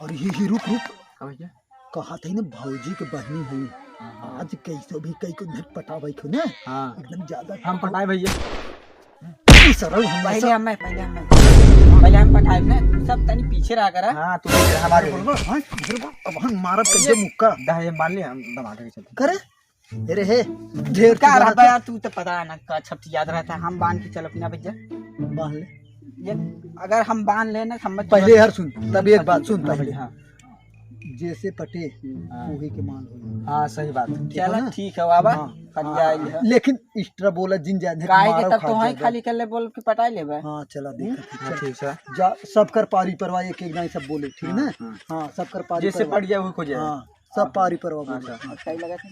और ये रुक रुक भैया कहा था ना भौजी के बहनी हुई आज कैसे भी कई को झट पटावे खो ना हाँ एकदम ज्यादा हम पटाए भैया सरल पहले हम पटाए ना सब तनी पीछे रहा करा। हाँ तू हमारे अब हम मारब कैसे मुक्का दहे मान लिया हम दबा के चल करे अरे हे ढेर क्या की रहा बात है। यार तू तो पता है ना का छप याद रहता है। हम बांध के चल अपना भैया बांध ले ये अगर हम बांध लेना समझ पहले यार सुन तब एक बात सुन पहले हाँ जैसे पटे वही के मान हो हाँ सही बात चलो ठीक है बाबा हाँ, लेकिन एक्स्ट्रा बोला जिन जाने काहे के तब तो वही खाली कर ले बोल के पटाई लेबे। हाँ चला देखा हाँ ठीक है जा सब कर पारी परवा एक एक नहीं सब बोले ठीक ना हाँ सब कर पारी जैसे पड़ जाए वो खोजे हाँ सब पारी परवा बोले हाँ सही लगा था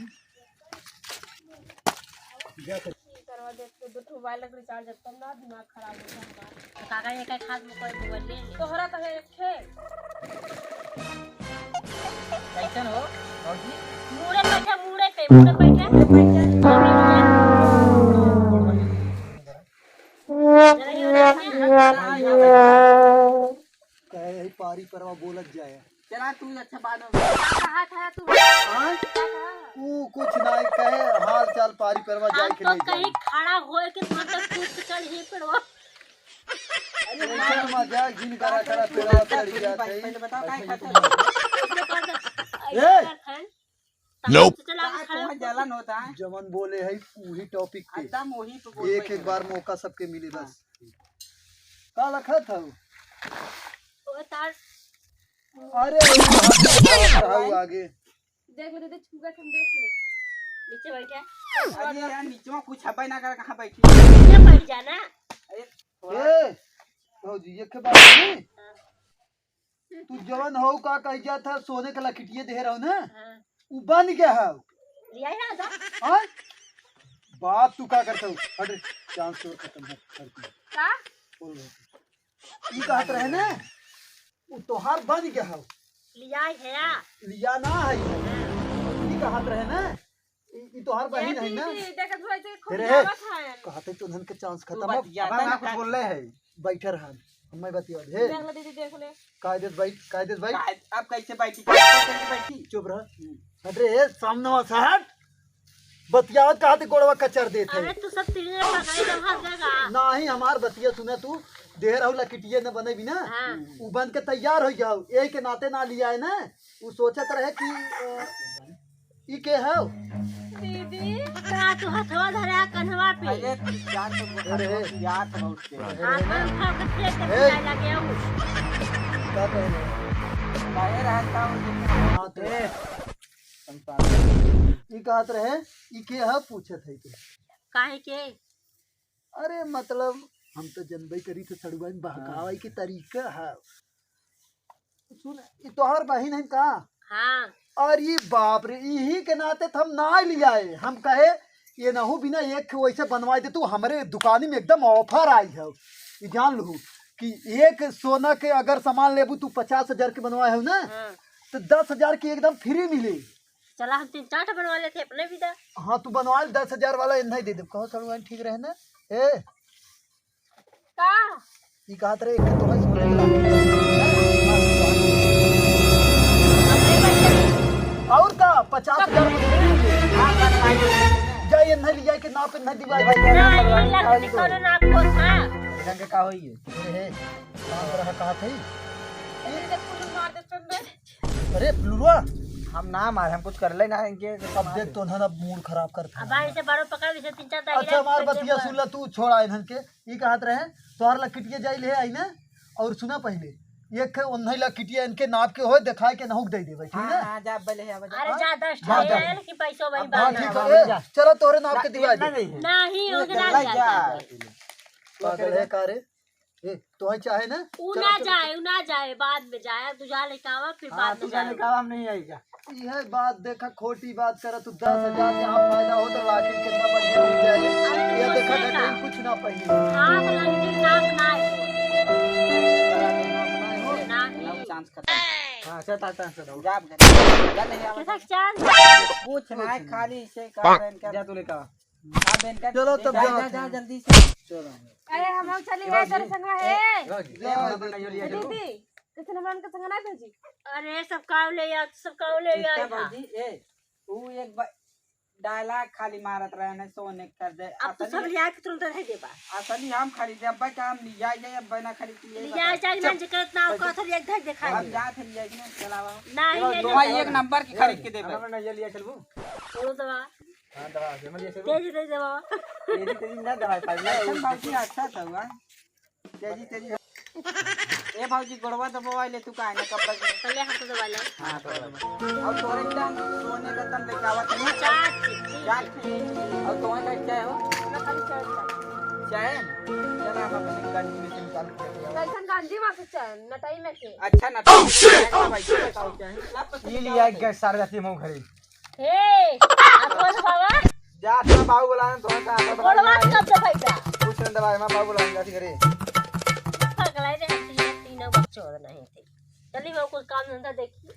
करवा दे तो दो मोबाइल लग रिचार्ज अब ना दिमाग खराब होता है काका ये का खास में कोई मोबाइल ले तोहरा तो है खे कैसन हो भौजी मुड़े बैठे कहे पारी परवा बोलत जाए चला तू अच्छा बात कहा था तू वो कुछ नहीं कहे हाल चाल पारी परवा जाए के तो नहीं कहीं खड़ा होए के मतलब कुछ चढ़ ही पड़वा जाए मजा जिन करा करा तेरा चढ़ गया पहले बताओ काहे खाते नोप हो जलन होता है जमन बोले है वही टॉपिक पे एकदम वही पे बोल एक एक बार मौका सबके मिले बस का रखा था ओ तार अरे रहू आगे देख ले दीदी छुगा तुम देख ले नीचे बैठ जा अरे यार नीचे में कुछ हबे ना कर कहां बैठी नीचे बैठ जा ना ए तो जी एक बात नहीं तू जवान हो का कह जा था सोने का लकटिए दे रहा ना हां वो बन गया है लिया है ना हां बात तू का करता हूँ हट चांस तो खत्म है का बोल ये कहत रहे ना वो तोहार बन गया है लिया है लिया ना है ये कहत रहे ना ये तोहार बहन है ना देखत होय ते खूब तेरे लागत है कहते तो धन के चांस तू खत्म बतिया अब ना कुछ बोल रहे हैं बैठे रहा मैं बतिया हे देख ले दीदी देख ले कायदे भाई अब कैसे बैठी कैसे बैठी चुप रह अरे सामने वाला हट बतिया कहते गोड़वा कचर देते अरे तू सब तेरे पकाई ना भाग जाएगा नहीं हमार बतिया सुने तू देर हो लकटिए न बने भी ना हां उ बन के तैयार हो जाओ एक के नाते ना लिया है ना वो सोचत रहे कि ई के है दीदी का तू हथवा धरा कन्हवा पे अरे याद तो अरे याद बहुत के हां हम खा के फेंक लगे हूं क्या कह रहे काहे रहता हूं हां तो ई कहत रहे ई के है पूछत है के काहे के अरे मतलब हम तो जनबई करी तो सड़ुआ में बहकावे के तरीका है सुन ई तोहर बहन है का हां और ये बाप रे यही के नाते तो हम ना लिया है हम कहे ये ना हो बिना एक वैसे बनवा दे तू हमारे दुकानी में एकदम ऑफर आई है ये जान लू कि एक सोना के अगर सामान लेबू तू 50,000 के बनवाए हो ना तो 10,000 की एकदम फ्री मिले चला हम 3-4 बनवा लेते अपने भी दा हाँ तू बनवा 10,000 वाला इन्हें दे दे कहो सड़ुआ ठीक रहे ना ए का ये कहत रहे एक तो है सोने और का 50,000 जाए नहीं लिया के ना पे नहीं दिवाई नहीं लगती कोनो ना को था रंग का होई अरे काम रहा कहा थे अरे कुछ मार दे सुन अरे प्लुरुआ हम ना मारे हम कुछ कर ले ना इनके अब देख तो ना मूड खराब करता अब ऐसे बारो पकड़ से 3-4 दागिला अच्छा हमार बतिया सुन ला तू छोड़ा इन्हन के ई कहत रहे तोहर लकटिया जाई ले आई ना और सुना पहले एक ओन्हई लकटिया इनके नाप के होय दिखाए के नहुक दे देबे ठीक है हां जा बले अब अरे जा 10 ठाल की पैसो वही हां बात ठीक है चलो तोरे नाप के दिवा दे नहीं उधर जा पागल है कारे ए तो है चाहे ना उ ना जाए बाद में जाए तू जा ले कावा फिर बाद में जाने का हम नहीं आएगा यह बात देखा खोटी बात करे तू 10,000 जहाँ फायदा हो तो लाठी कितना बढ़िया मिल जाए ये देखा घटे कुछ ना पहिए हां लगी नाक ना चांस खत्म हां से ताता से दो जा जा नहीं आवे कैसा चांस कुछ ना खाली से का बहन का जा तू ले का बहन का चलो तब जा जा जल्दी से चलो अरे हम चली गए तेरे संग है जा दीदी कैसे नमन के संग ना भेजी अरे सब काम ले या सब काम ले इसका या भौजी ए वो एक डायलॉग खाली मारत रहे ने सोने कर दे अब तो सब लिया के तुरंत दे देबा असली हम खरीदे अब काम लिया जाए अब ना खरीद लिए लिया चाहिए ना जकर ना को थोड़ी एक धक दिखा हम जात लिया कि ना चलावा नहीं दो एक नंबर की खरीद के देबे हमरा ये लिया चलबू वो दवा हां दवा से मैं लिया चलबू तेजी तेजी दवा तेजी तेजी ना दवा पाई एकदम भौजी अच्छा था हुआ तेजी तेजी ए भौजी गोड़वा दबावा ले तू काहे ना कब तक पहले हाथ दबा ले हां तो अब तोरे एकदम सोने का तम लेके आवत नहीं चाट और तो का क्या हो ना खाली चाट चाय चला हम अपने गंजी में से निकाल के दिया कैसन गांधी मां से चाट नटाई में के अच्छा ना भाई बताओ क्या है ये लिया एक गैस सार जाती हम घरे हे आपको दबावा जा तो बाबू बुलाने तो का गोड़वा कब दबाईता कुछ न दवाई मैं बाबू बुलाने जाती घरे पगलाई रे तीनों बच्चों नहीं थे चलिए मैं कुछ काम धंधा देखी